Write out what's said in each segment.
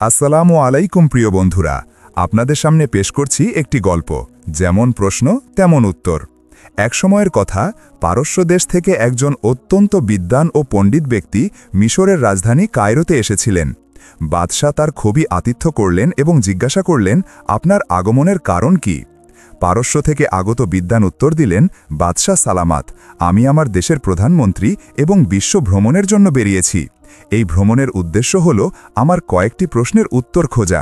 আসসালামু আলাইকুম প্রিয় বন্ধুরা, আপনাদের সামনে পেশ করছি একটি গল্প। যেমন প্রশ্ন তেমন উত্তর। এক সময়ের কথা, পারস্য দেশ থেকে একজন অত্যন্ত বিদ্বান ও পণ্ডিত ব্যক্তি মিশরের রাজধানী কায়রোতে এসেছিলেন। বাদশাহ তার খুবই আতিথ্য করলেন এবং জিজ্ঞাসা করলেন, আপনার আগমনের কারণ কি? পারস্য থেকে আগত বিদ্বান উত্তর দিলেন, বাদশাহ সালামাত, আমি আমার দেশের প্রধানমন্ত্রী এবং বিশ্ব ভ্রমণের জন্য বেরিয়েছি। এই ভ্রমণের উদ্দেশ্য হল আমার কয়েকটি প্রশ্নের উত্তর খোঁজা।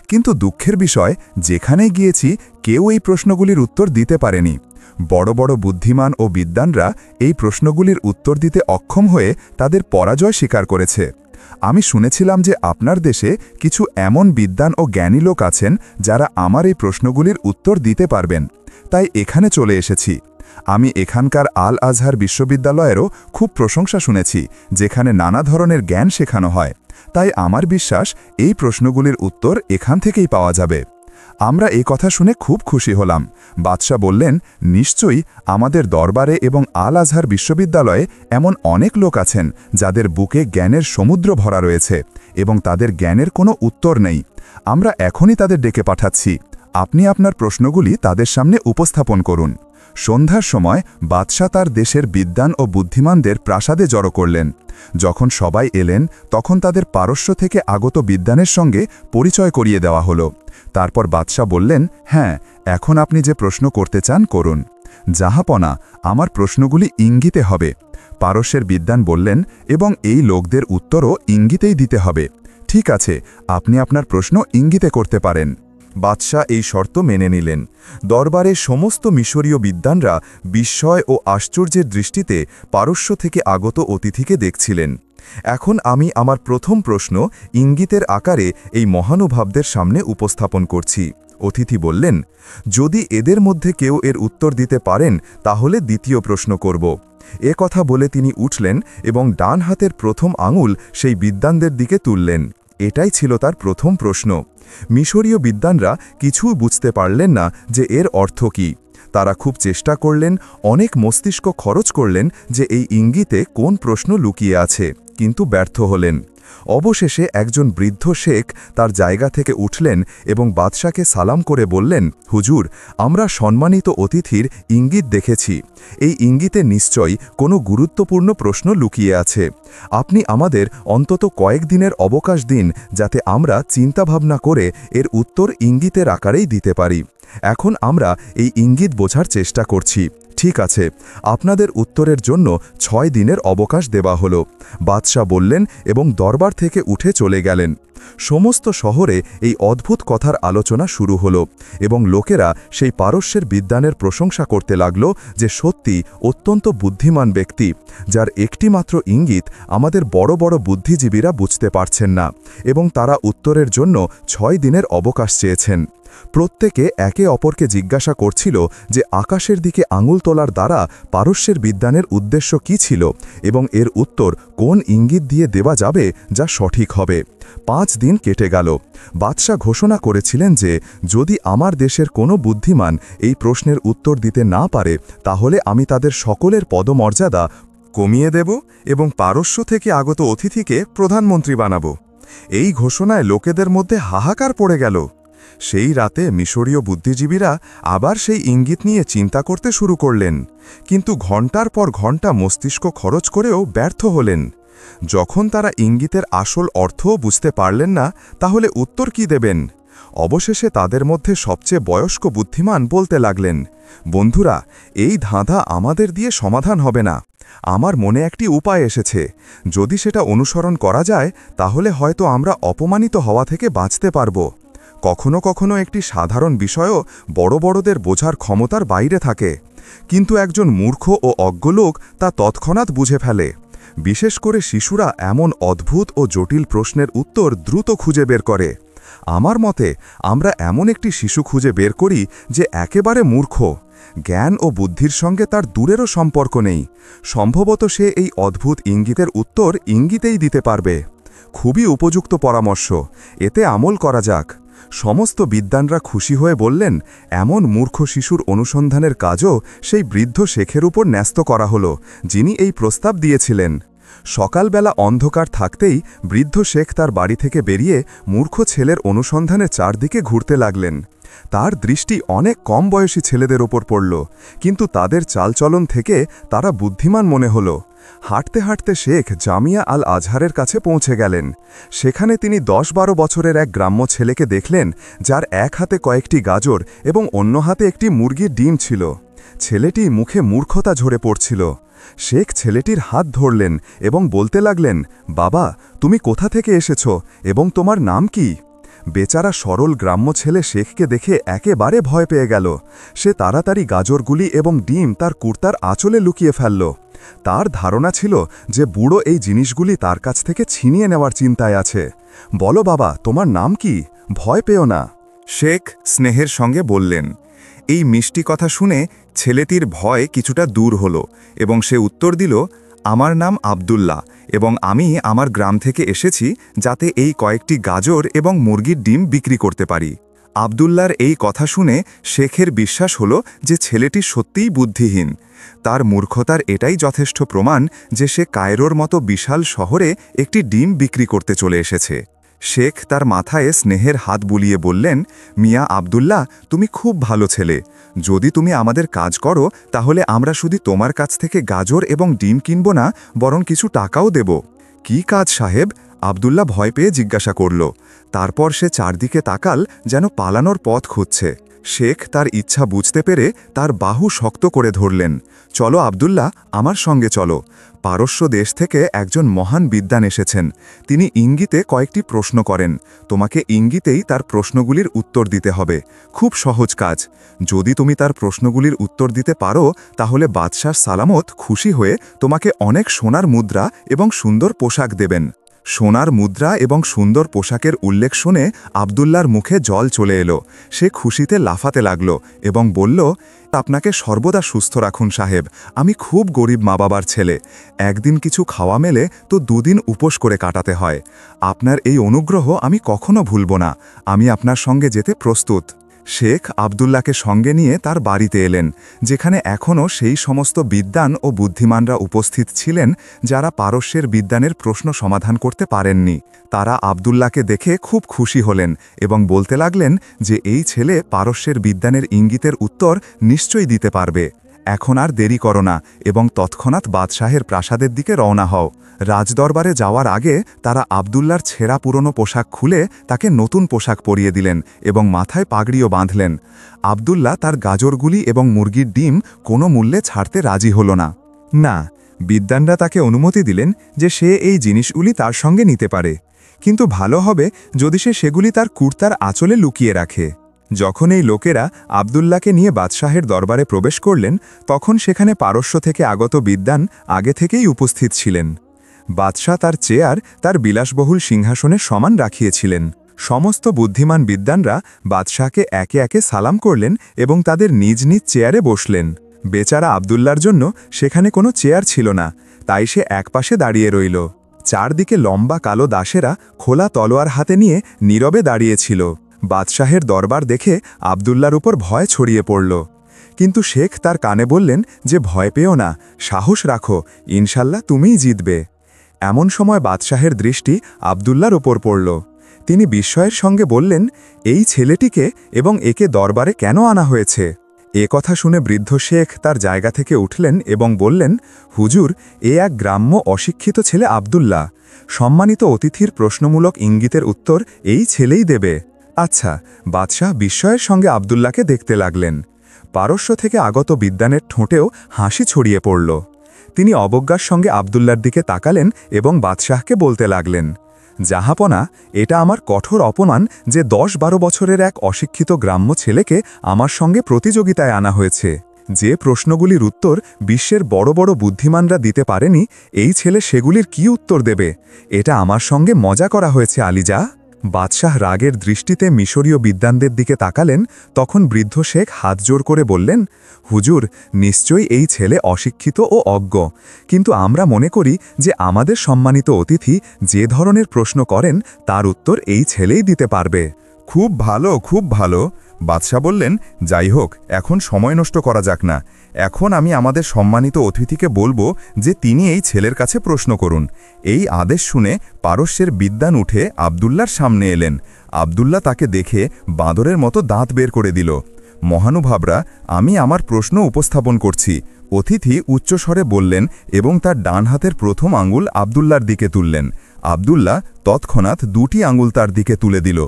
কিন্তু দুঃখের বিষয়, যেখানেই গিয়েছি কেউ এই প্রশ্নগুলির উত্তর দিতে পারেনি। বড় বড় বুদ্ধিমান ও বিদ্বানরা এই প্রশ্নগুলির উত্তর দিতে অক্ষম হয়ে তাদের পরাজয় স্বীকার করেছে। আমি শুনেছিলাম যে আপনার দেশে কিছু এমন বিদ্বান ও জ্ঞানী লোক আছেন যারা আমার এই প্রশ্নগুলির উত্তর দিতে পারবেন। তাই এখানে চলে এসেছি। আমি এখানকার আল আজহার বিশ্ববিদ্যালয়েরও খুব প্রশংসা শুনেছি, যেখানে নানা ধরনের জ্ঞান শেখানো হয়। তাই আমার বিশ্বাস এই প্রশ্নগুলির উত্তর এখান থেকেই পাওয়া যাবে। আমরা এই কথা শুনে খুব খুশি হলাম। বাদশাহ বললেন, নিশ্চয়ই আমাদের দরবারে এবং আল আজহার বিশ্ববিদ্যালয়ে এমন অনেক লোক আছেন যাদের বুকে জ্ঞানের সমুদ্র ভরা রয়েছে এবং তাদের জ্ঞানের কোনো উত্তর নেই। আমরা এখনই তাদের ডেকে পাঠাচ্ছি। আপনি আপনার প্রশ্নগুলি তাদের সামনে উপস্থাপন করুন। সন্ধ্যার সময় বাদশাহ তার দেশের বিদ্বান ও বুদ্ধিমানদের প্রাসাদে জড়ো করলেন। যখন সবাই এলেন, তখন তাদের পারস্য থেকে আগত বিদ্বানের সঙ্গে পরিচয় করিয়ে দেওয়া হলো। তারপর বাদশাহ বললেন, হ্যাঁ, এখন আপনি যে প্রশ্ন করতে চান করুন। জাহাপনা, আমার প্রশ্নগুলি ইঙ্গিতে হবে। পারস্যের বিদ্বান বললেন, এবং এই লোকদের উত্তরও ইঙ্গিতেই দিতে হবে। ঠিক আছে, আপনি আপনার প্রশ্ন ইঙ্গিতে করতে পারেন। বাদশাহ এই শর্ত মেনে নিলেন। দরবারে সমস্ত মিশরীয় বিদ্বানরা বিস্ময় ও আশ্চর্যের দৃষ্টিতে পারস্য থেকে আগত অতিথিকে দেখছিলেন। এখন আমি আমার প্রথম প্রশ্ন ইঙ্গিতের আকারে এই মহানুভাবদের সামনে উপস্থাপন করছি। অতিথি বললেন, যদি এদের মধ্যে কেউ এর উত্তর দিতে পারেন তাহলে দ্বিতীয় প্রশ্ন করব। এ কথা বলে তিনি উঠলেন এবং ডান হাতের প্রথম আঙুল সেই বিদ্বানদের দিকে তুললেন। এটাই ছিল তার প্রথম প্রশ্ন। মিশরীয় বিদ্বানরা কিছুই বুঝতে পারলেন না যে এর অর্থ কী। তারা খুব চেষ্টা করলেন, অনেক মস্তিষ্ক খরচ করলেন যে এই ইঙ্গিতে কোন প্রশ্ন লুকিয়ে আছে, কিন্তু ব্যর্থ হলেন। অবশেষে একজন বৃদ্ধ শেখ তার জায়গা থেকে উঠলেন এবং বাদশাকে সালাম করে বললেন, হুজুর, আমরা সম্মানিত অতিথির ইঙ্গিত দেখেছি। এই ইঙ্গিতে নিশ্চয়ই কোনো গুরুত্বপূর্ণ প্রশ্ন লুকিয়ে আছে। আপনি আমাদের অন্তত কয়েকদিনের অবকাশ দিন, যাতে আমরা চিন্তাভাবনা করে এর উত্তর ইঙ্গিতের আকারেই দিতে পারি। এখন আমরা এই ইঙ্গিত বোঝার চেষ্টা করছি। ঠিক আছে, আপনাদের উত্তরের জন্য 6 দিনের অবকাশ দেওয়া হলো। বাদশাহ বললেন এবং দরবার থেকে উঠে চলে গেলেন। সমস্ত শহরে এই অদ্ভুত কথার আলোচনা শুরু হলো এবং লোকেরা সেই পারস্যের বিদ্বানের প্রশংসা করতে লাগল যে সত্যি অত্যন্ত বুদ্ধিমান ব্যক্তি, যার একটিমাত্র ইঙ্গিত আমাদের বড় বড় বুদ্ধিজীবীরা বুঝতে পারছেন না, এবং তারা উত্তরের জন্য 6 দিনের অবকাশ চেয়েছেন। প্রত্যেকে একে অপরকে জিজ্ঞাসা করছিল যে আকাশের দিকে আঙুল তোলার দ্বারা পারস্যের বিদ্বানের উদ্দেশ্য কী ছিল এবং এর উত্তর কোন ইঙ্গিত দিয়ে দেওয়া যাবে যা সঠিক হবে। 5 দিন কেটে গেল। বাদশাহ ঘোষণা করেছিলেন যে যদি আমার দেশের কোনো বুদ্ধিমান এই প্রশ্নের উত্তর দিতে না পারে, তাহলে আমি তাদের সকলের পদমর্যাদা কমিয়ে দেব এবং পারস্য থেকে আগত অতিথিকে প্রধানমন্ত্রী বানাব। এই ঘোষণায় লোকেদের মধ্যে হাহাকার পড়ে গেল। সেই রাতে মিশরীয় বুদ্ধিজীবীরা আবার সেই ইঙ্গিত নিয়ে চিন্তা করতে শুরু করলেন, কিন্তু ঘণ্টার পর ঘণ্টা মস্তিষ্ক খরচ করেও ব্যর্থ হলেন। যখন তারা ইঙ্গিতের আসল অর্থও বুঝতে পারলেন না, তাহলে উত্তর কি দেবেন? অবশেষে তাদের মধ্যে সবচেয়ে বয়স্ক বুদ্ধিমান বলতে লাগলেন, বন্ধুরা, এই ধাঁধা আমাদের দিয়ে সমাধান হবে না। আমার মনে একটি উপায় এসেছে। যদি সেটা অনুসরণ করা যায়, তাহলে হয়তো আমরা অপমানিত হওয়া থেকে বাঁচতে পারব। কখনো কখনো একটি সাধারণ বিষয়ও বড় বড়দের বোঝার ক্ষমতার বাইরে থাকে, কিন্তু একজন মূর্খ ও অজ্ঞ লোক তা তৎক্ষণাৎ বুঝে ফেলে। বিশেষ করে শিশুরা এমন অদ্ভুত ও জটিল প্রশ্নের উত্তর দ্রুত খুঁজে বের করে। আমার মতে আমরা এমন একটি শিশু খুঁজে বের করি যে একেবারে মূর্খ, জ্ঞান ও বুদ্ধির সঙ্গে তার দূরেরও সম্পর্ক নেই। সম্ভবত সে এই অদ্ভুত ইঙ্গিতের উত্তর ইঙ্গিতেই দিতে পারবে। খুবই উপযুক্ত পরামর্শ, এতে আমল করা যাক। সমস্ত বিদ্বানরা খুশি হয়ে বললেন, এমন মূর্খ শিশুর অনুসন্ধানের কাজও সেই বৃদ্ধ শেখের উপর ন্যস্ত করা হলো, যিনি এই প্রস্তাব দিয়েছিলেন। সকালবেলা অন্ধকার থাকতেই বৃদ্ধ শেখ তার বাড়ি থেকে বেরিয়ে মূর্খ ছেলের অনুসন্ধানে চারদিকে ঘুরতে লাগলেন। তার দৃষ্টি অনেক কম বয়সী ছেলেদের ওপর পড়ল, কিন্তু তাদের চালচলন থেকে তারা বুদ্ধিমান মনে হল। হাঁটতে হাঁটতে শেখ জামিয়া আল আজহারের কাছে পৌঁছে গেলেন। সেখানে তিনি 10-12 বছরের এক গ্রাম্য ছেলেকে দেখলেন, যার এক হাতে কয়েকটি গাজর এবং অন্য হাতে একটি মুরগির ডিম ছিল। ছেলেটি মুখে মূর্খতা ঝরে পড়ছিল। শেখ ছেলেটির হাত ধরলেন এবং বলতে লাগলেন, বাবা, তুমি কোথা থেকে এসেছ এবং তোমার নাম কি? বেচারা সরল গ্রাম্য ছেলে শেখকে দেখে একেবারে ভয় পেয়ে গেল। সে তাড়াতাড়ি গাজরগুলি এবং ডিম তার কুর্তার আঁচলে লুকিয়ে ফেলল। তার ধারণা ছিল যে বুড়ো এই জিনিসগুলি তার কাছ থেকে ছিনিয়ে নেওয়ার চিন্তায় আছে। বলো বাবা, তোমার নাম কি? ভয় পেও না। শেখ স্নেহের সঙ্গে বললেন। এই মিষ্টি কথা শুনে ছেলেটির ভয় কিছুটা দূর হল এবং সে উত্তর দিল, আমার নাম আব্দুল্লাহ এবং আমি আমার গ্রাম থেকে এসেছি যাতে এই কয়েকটি গাজর এবং মুরগির ডিম বিক্রি করতে পারি। আব্দুল্লাহর এই কথা শুনে শেখের বিশ্বাস হল যে ছেলেটি সত্যিই বুদ্ধিহীন। তার মূর্খতার এটাই যথেষ্ট প্রমাণ যে সে কায়রোর মতো বিশাল শহরে একটি ডিম বিক্রি করতে চলে এসেছে। শেখ তার মাথায় স্নেহের হাত বুলিয়ে বললেন, মিয়া আব্দুল্লাহ, তুমি খুব ভালো ছেলে। যদি তুমি আমাদের কাজ করো তাহলে আমরা শুধু তোমার কাছ থেকে গাজর এবং ডিম কিনব না, বরং কিছু টাকাও দেব। কি কাজ সাহেব? আব্দুল্লাহ ভয় পেয়ে জিজ্ঞাসা করল। তারপর সে চারদিকে তাকাল, যেন পালানোর পথ খুঁজছে। শেখ তার ইচ্ছা বুঝতে পেরে তার বাহু শক্ত করে ধরলেন। চলো আব্দুল্লাহ, আমার সঙ্গে চলো। পারস্য দেশ থেকে একজন মহান বিদ্বান এসেছেন। তিনি ইঙ্গিতে কয়েকটি প্রশ্ন করেন। তোমাকে ইঙ্গিতেই তার প্রশ্নগুলির উত্তর দিতে হবে। খুব সহজ কাজ। যদি তুমি তার প্রশ্নগুলির উত্তর দিতে পারো তাহলে বাদশাহ সালামত খুশি হয়ে তোমাকে অনেক সোনার মুদ্রা এবং সুন্দর পোশাক দেবেন। সোনার মুদ্রা এবং সুন্দর পোশাকের উল্লেখ শুনে আব্দুল্লাহর মুখে জল চলে এলো। সে খুশিতে লাফাতে লাগল এবং বলল, আপনাকে সর্বদা সুস্থ রাখুন সাহেব। আমি খুব গরিব মা বাবার ছেলে। একদিন কিছু খাওয়া মেলে তো দুদিন উপোস করে কাটাতে হয়। আপনার এই অনুগ্রহ আমি কখনো ভুলব না। আমি আপনার সঙ্গে যেতে প্রস্তুত। শেখ আব্দুল্লাহকে সঙ্গে নিয়ে তার বাড়িতে এলেন, যেখানে এখনও সেই সমস্ত বিদ্বান ও বুদ্ধিমানরা উপস্থিত ছিলেন যারা পারস্যের বিদ্বানের প্রশ্ন সমাধান করতে পারেননি। তারা আব্দুল্লাহকে দেখে খুব খুশি হলেন এবং বলতে লাগলেন যে এই ছেলে পারস্যের বিদ্বানের ইঙ্গিতের উত্তর নিশ্চয়ই দিতে পারবে। এখন আর দেরি করো না এবং তৎক্ষণাৎ বাদশাহের প্রাসাদের দিকে রওনা হও। রাজদরবারে যাওয়ার আগে তারা আব্দুল্লাহর ছেঁড়া পুরনো পোশাক খুলে তাকে নতুন পোশাক পরিয়ে দিলেন এবং মাথায় পাগড়িও বাঁধলেন। আব্দুল্লাহ তার গাজরগুলি এবং মুরগির ডিম কোনো মূল্যে ছাড়তে রাজি হল না। না, বিদ্বানরা তাকে অনুমতি দিলেন যে সে এই জিনিসগুলি তার সঙ্গে নিতে পারে, কিন্তু ভালো হবে যদি সে সেগুলি তার কুর্তার আঁচলে লুকিয়ে রাখে। যখন এই লোকেরা আব্দুল্লাহকে নিয়ে বাদশাহের দরবারে প্রবেশ করলেন, তখন সেখানে পারস্য থেকে আগত বিদ্বান আগে থেকেই উপস্থিত ছিলেন। বাদশাহ তার চেয়ার তার বিলাসবহুল সিংহাসনে সমান রাখিয়েছিলেন। সমস্ত বুদ্ধিমান বিদ্বানরা বাদশাহকে একে একে সালাম করলেন এবং তাদের নিজ নিজ চেয়ারে বসলেন। বেচারা আব্দুল্লাহর জন্য সেখানে কোনো চেয়ার ছিল না, তাই সে একপাশে দাঁড়িয়ে রইল। চারদিকে লম্বা কালো দাসেরা খোলা তলোয়ার হাতে নিয়ে নীরবে দাঁড়িয়েছিল। বাদশাহের দরবার দেখে আব্দুল্লাহর উপর ভয় ছড়িয়ে পড়ল, কিন্তু শেখ তার কানে বললেন যে ভয় পেও না, সাহস রাখো, ইনশাল্লাহ তুমিই জিতবে। এমন সময় বাদশাহের দৃষ্টি আব্দুল্লাহর উপর পড়ল। তিনি বিস্ময়ের সঙ্গে বললেন, এই ছেলেটিকে এবং একে দরবারে কেন আনা হয়েছে? এ কথা শুনে বৃদ্ধ শেখ তার জায়গা থেকে উঠলেন এবং বললেন, হুজুর, এ এক গ্রাম্য অশিক্ষিত ছেলে আব্দুল্লাহ। সম্মানিত অতিথির প্রশ্নমূলক ইঙ্গিতের উত্তর এই ছেলেই দেবে। আচ্ছা। বাদশাহ বিস্ময়ের সঙ্গে আব্দুল্লাহকে দেখতে লাগলেন। পারস্য থেকে আগত বিদ্বানের ঠোঁটেও হাসি ছড়িয়ে পড়ল। তিনি অবজ্ঞার সঙ্গে আব্দুল্লাহর দিকে তাকালেন এবং বাদশাহকে বলতে লাগলেন, জাহাপনা, এটা আমার কঠোর অপমান যে 10-12 বছরের এক অশিক্ষিত গ্রাম্য ছেলেকে আমার সঙ্গে প্রতিযোগিতায় আনা হয়েছে। যে প্রশ্নগুলির উত্তর বিশ্বের বড় বড় বুদ্ধিমানরা দিতে পারেনি, এই ছেলে সেগুলির কি উত্তর দেবে? এটা আমার সঙ্গে মজা করা হয়েছে আলিজা। বাদশাহ রাগের দৃষ্টিতে মিশরীয় বিদ্বানদের দিকে তাকালেন। তখন বৃদ্ধ শেখ হাত জোর করে বললেন, হুজুর, নিশ্চয়ই এই ছেলে অশিক্ষিত ও অজ্ঞ, কিন্তু আমরা মনে করি যে আমাদের সম্মানিত অতিথি যে ধরনের প্রশ্ন করেন তার উত্তর এই ছেলেই দিতে পারবে। খুব ভালো, খুব ভালো। বাদশাহ বললেন, যাই হোক, এখন সময় নষ্ট করা যাক না। এখন আমি আমাদের সম্মানিত অতিথিকে বলবো যে তিনি এই ছেলের কাছে প্রশ্ন করুন। এই আদেশ শুনে পারস্যের বিদ্বান উঠে আবদুল্লার সামনে এলেন। আবদুল্লাহ তাকে দেখে বাঁদরের মতো দাঁত বের করে দিল। মহানুভাবরা, আমি আমার প্রশ্ন উপস্থাপন করছি। অতিথি উচ্চস্বরে বললেন এবং তার ডান হাতের প্রথম আঙুল আবদুল্লার দিকে তুললেন। আবদুল্লাহ তৎক্ষণাৎ দুটি আঙুল তার দিকে তুলে দিল।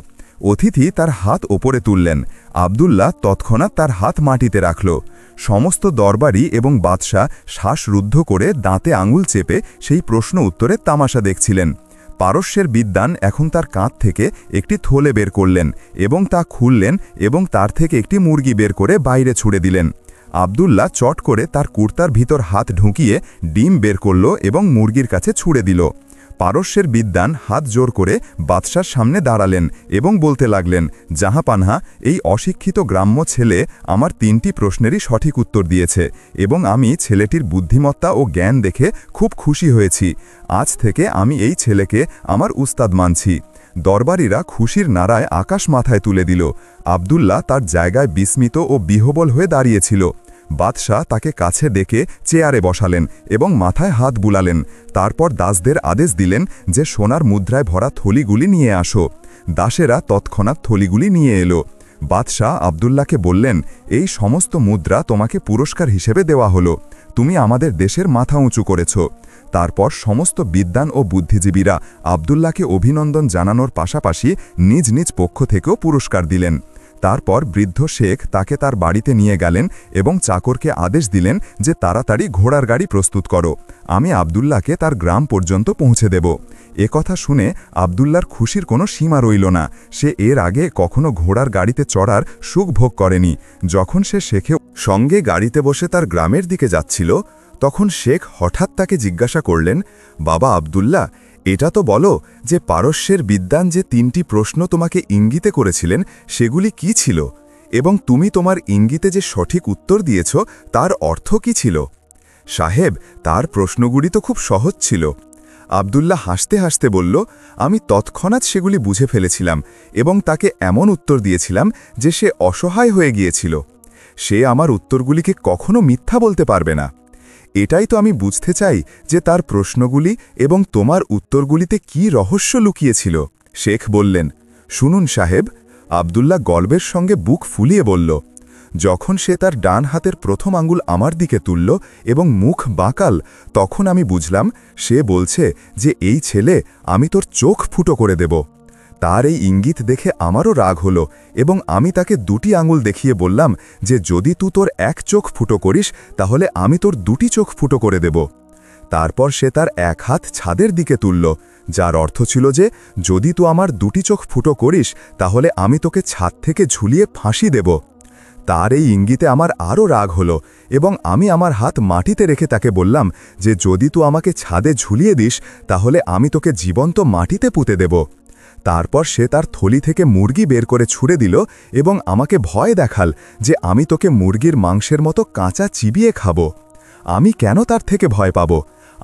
অতিথি তার হাত ওপরে তুললেন। আবদুল্লাহ তৎক্ষণাৎ তার হাত মাটিতে রাখল। সমস্ত দরবারি এবং বাদশাহ শ্বাসরুদ্ধ করে দাঁতে আঙুল চেপে সেই প্রশ্ন উত্তরে তামাশা দেখছিলেন। পারস্যের বিদ্বান এখন তার কাঁধ থেকে একটি থলে বের করলেন এবং তা খুললেন এবং তার থেকে একটি মুরগি বের করে বাইরে ছুড়ে দিলেন। আবদুল্লাহ চট করে তার কুর্তার ভিতর হাত ঢুকিয়ে ডিম বের করল এবং মুরগির কাছে ছুড়ে দিল। পারস্যের বিদ্বান হাত জোর করে বাদশার সামনে দাঁড়ালেন এবং বলতে লাগলেন, জাহাপানহা, এই অশিক্ষিত গ্রাম্য ছেলে আমার 3টি প্রশ্নেরই সঠিক উত্তর দিয়েছে এবং আমি ছেলেটির বুদ্ধিমত্তা ও জ্ঞান দেখে খুব খুশি হয়েছি। আজ থেকে আমি এই ছেলেকে আমার উস্তাদ মানছি। দরবারীরা খুশির নাড়ায় আকাশ মাথায় তুলে দিল। আবদুল্লাহ তার জায়গায় বিস্মিত ও বিহ্বল হয়ে দাঁড়িয়েছিল। বাদশাহ তাকে কাছে ডেকে চেয়ারে বসালেন এবং মাথায় হাত বুলালেন। তারপর দাসদের আদেশ দিলেন যে সোনার মুদ্রায় ভরা থলিগুলি নিয়ে আসো। দাসেরা তৎক্ষণাৎ থলিগুলি নিয়ে এলো। বাদশাহ আবদুল্লাহকে বললেন, এই সমস্ত মুদ্রা তোমাকে পুরস্কার হিসেবে দেওয়া হলো। তুমি আমাদের দেশের মাথা উঁচু করেছ। তারপর সমস্ত বিদ্বান ও বুদ্ধিজীবীরা আবদুল্লাহকে অভিনন্দন জানানোর পাশাপাশি নিজ নিজ পক্ষ থেকেও পুরস্কার দিলেন। তারপর বৃদ্ধ শেখ তাকে তার বাড়িতে নিয়ে গেলেন এবং চাকরকে আদেশ দিলেন যে তাড়াতাড়ি ঘোড়ার গাড়ি প্রস্তুত করো, আমি আবদুল্লাহকে তার গ্রাম পর্যন্ত পৌঁছে দেব। কথা শুনে আবদুল্লার খুশির কোনো সীমা রইল না। সে এর আগে কখনো ঘোড়ার গাড়িতে চড়ার সুখ ভোগ করেনি। যখন সে শেখে সঙ্গে গাড়িতে বসে তার গ্রামের দিকে যাচ্ছিল, তখন শেখ হঠাৎ তাকে জিজ্ঞাসা করলেন, বাবা আবদুল্লাহ, এটা তো বলো যে পারস্যের বিদ্বান যে 3টি প্রশ্ন তোমাকে ইঙ্গিতে করেছিলেন সেগুলি কি ছিল, এবং তুমি তোমার ইঙ্গিতে যে সঠিক উত্তর দিয়েছ তার অর্থ কি ছিল? সাহেব, তার প্রশ্নগুলি তো খুব সহজ ছিল। আবদুল্লাহ হাসতে হাসতে বলল, আমি তৎক্ষণাৎ সেগুলি বুঝে ফেলেছিলাম এবং তাকে এমন উত্তর দিয়েছিলাম যে সে অসহায় হয়ে গিয়েছিল। সে আমার উত্তরগুলিকে কখনো মিথ্যা বলতে পারবে না। এটাই তো আমি বুঝতে চাই যে তার প্রশ্নগুলি এবং তোমার উত্তরগুলিতে কি রহস্য লুকিয়েছিল। শেখ বললেন, শুনুন সাহেব। আবদুল্লাহ গর্বের সঙ্গে বুক ফুলিয়ে বলল, যখন সে তার ডান হাতের প্রথম আঙ্গুল আমার দিকে তুলল এবং মুখ বাঁকাল, তখন আমি বুঝলাম সে বলছে যে এই ছেলে, আমি তোর চোখ ফুটো করে দেব। তার এই ইঙ্গিত দেখে আমারও রাগ হলো এবং আমি তাকে 2টি আঙুল দেখিয়ে বললাম যে যদি তুই তোর এক চোখ ফুটো করিস তাহলে আমি তোর 2টি চোখ ফুটো করে দেব। তারপর সে তার এক হাত ছাদের দিকে তুলল, যার অর্থ ছিল যে যদি তুই আমার 2টি চোখ ফুটো করিস তাহলে আমি তোকে ছাদ থেকে ঝুলিয়ে ফাঁসি দেব। তার এই ইঙ্গিতে আমার আরও রাগ হলো এবং আমি আমার হাত মাটিতে রেখে তাকে বললাম যে যদি তুই আমাকে ছাদে ঝুলিয়ে দিস তাহলে আমি তোকে জীবন্ত মাটিতে পুঁতে দেব। তারপর সে তার থলি থেকে মুরগি বের করে ছুঁড়ে দিল এবং আমাকে ভয় দেখাল যে আমি তোকে মুরগির মাংসের মতো কাঁচা চিবিয়ে খাব। আমি কেন তার থেকে ভয় পাব?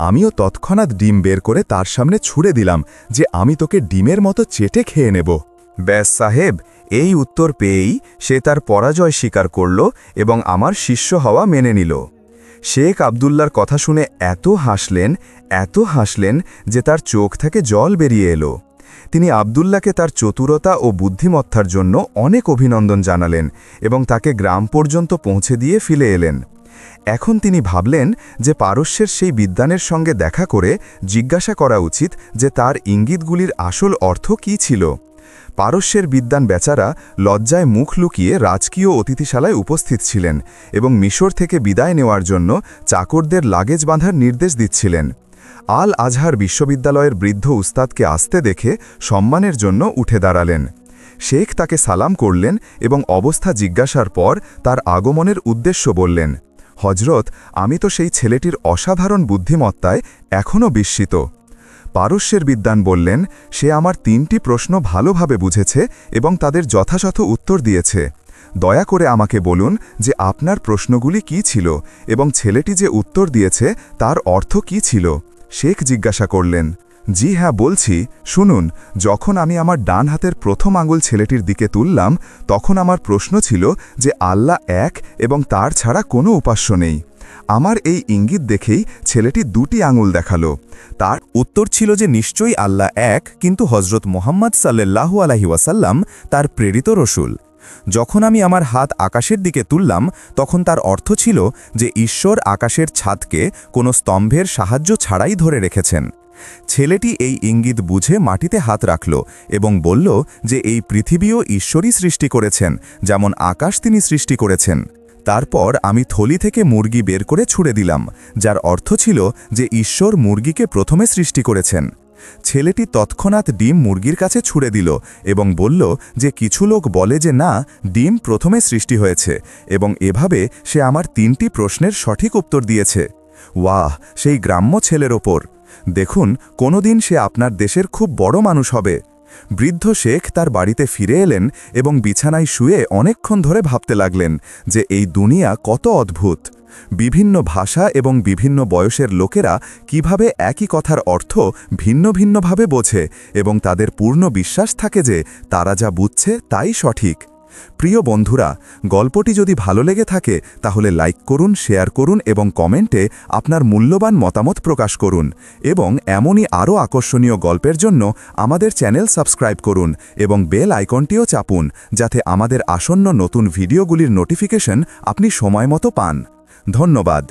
আমিও তৎক্ষণাৎ ডিম বের করে তার সামনে ছুঁড়ে দিলাম যে আমি তোকে ডিমের মতো চেটে খেয়ে নেব। ব্যাস সাহেব, এই উত্তর পেয়েই সে তার পরাজয় স্বীকার করল এবং আমার শিষ্য হওয়া মেনে নিল। শেখ আবদুল্লার কথা শুনে এত হাসলেন যে তার চোখ থেকে জল বেরিয়ে এলো। তিনি আবদুল্লাহকে তার চতুরতা ও বুদ্ধিমত্তার জন্য অনেক অভিনন্দন জানালেন এবং তাকে গ্রাম পর্যন্ত পৌঁছে দিয়ে ফিরে এলেন। এখন তিনি ভাবলেন যে পারস্যের সেই বিদ্বানের সঙ্গে দেখা করে জিজ্ঞাসা করা উচিত যে তার ইঙ্গিতগুলির আসল অর্থ কী ছিল। পারস্যের বিদ্বান বেচারা লজ্জায় মুখ লুকিয়ে রাজকীয় অতিথিশালায় উপস্থিত ছিলেন এবং মিশর থেকে বিদায় নেওয়ার জন্য চাকরদের লাগেজ বাঁধার নির্দেশ দিচ্ছিলেন। আল আজহার বিশ্ববিদ্যালয়ের বৃদ্ধ উস্তাদকে আসতে দেখে সম্মানের জন্য উঠে দাঁড়ালেন। শেখ তাকে সালাম করলেন এবং অবস্থা জিজ্ঞাসার পর তার আগমনের উদ্দেশ্য বললেন, হজরত, আমি তো সেই ছেলেটির অসাধারণ বুদ্ধিমত্তায় এখনও বিস্মিত। পারস্যের বিদ্বান বললেন, সে আমার 3টি প্রশ্ন ভালোভাবে বুঝেছে এবং তাদের যথাযথ উত্তর দিয়েছে। দয়া করে আমাকে বলুন যে আপনার প্রশ্নগুলি কি ছিল এবং ছেলেটি যে উত্তর দিয়েছে তার অর্থ কি ছিল। শেখ জিজ্ঞাসা করলেন, জি হ্যাঁ বলছি, শুনুন। যখন আমি আমার ডান হাতের প্রথম আঙুল ছেলেটির দিকে তুললাম, তখন আমার প্রশ্ন ছিল যে আল্লাহ এক এবং তার ছাড়া কোনো উপাস্য নেই। আমার এই ইঙ্গিত দেখেই ছেলেটি দুটি আঙুল দেখালো। তার উত্তর ছিল যে নিশ্চয়ই আল্লাহ এক, কিন্তু হজরত মোহাম্মদ সাল্লাল্লাহু আলাইহি ওয়াসাল্লাম তার প্রেরিত রসুল। যখন আমি আমার হাত আকাশের দিকে তুললাম, তখন তার অর্থ ছিল যে ঈশ্বর আকাশের ছাদকে কোনো স্তম্ভের সাহায্য ছাড়াই ধরে রেখেছেন। ছেলেটি এই ইঙ্গিত বুঝে মাটিতে হাত রাখল এবং বলল যে এই পৃথিবীও ঈশ্বরই সৃষ্টি করেছেন, যেমন আকাশ তিনি সৃষ্টি করেছেন। তারপর আমি থলি থেকে মুরগি বের করে ছুঁড়ে দিলাম, যার অর্থ ছিল যে ঈশ্বর মুরগিকে প্রথমে সৃষ্টি করেছেন। ছেলেটি তৎক্ষণাৎ ডিম মুরগির কাছে ছুঁড়ে দিল এবং বলল যে কিছু লোক বলে যে না, ডিম প্রথমে সৃষ্টি হয়েছে, এবং এভাবে সে আমার 3টি প্রশ্নের সঠিক উত্তর দিয়েছে। ওয়াহ, সেই গ্রাম্য ছেলের ওপর দেখুন, কোনোদিন সে আপনার দেশের খুব বড় মানুষ হবে। বৃদ্ধ শেখ তার বাড়িতে ফিরে এলেন এবং বিছানায় শুয়ে অনেকক্ষণ ধরে ভাবতে লাগলেন যে এই দুনিয়া কত অদ্ভুত। বিভিন্ন ভাষা এবং বিভিন্ন বয়সের লোকেরা কিভাবে একই কথার অর্থ ভিন্ন ভিন্নভাবে বোঝে এবং তাদের পূর্ণ বিশ্বাস থাকে যে তারা যা বুঝছে তাই সঠিক। প্রিয় বন্ধুরা, গল্পটি যদি ভালো লেগে থাকে তাহলে লাইক করুন, শেয়ার করুন এবং কমেন্টে আপনার মূল্যবান মতামত প্রকাশ করুন। এবং এমনই আরও আকর্ষণীয় গল্পের জন্য আমাদের চ্যানেল সাবস্ক্রাইব করুন এবং বেল আইকনটিও চাপুন, যাতে আমাদের আসন্ন নতুন ভিডিওগুলির নোটিফিকেশন আপনি সময়মতো পান। ধন্যবাদ।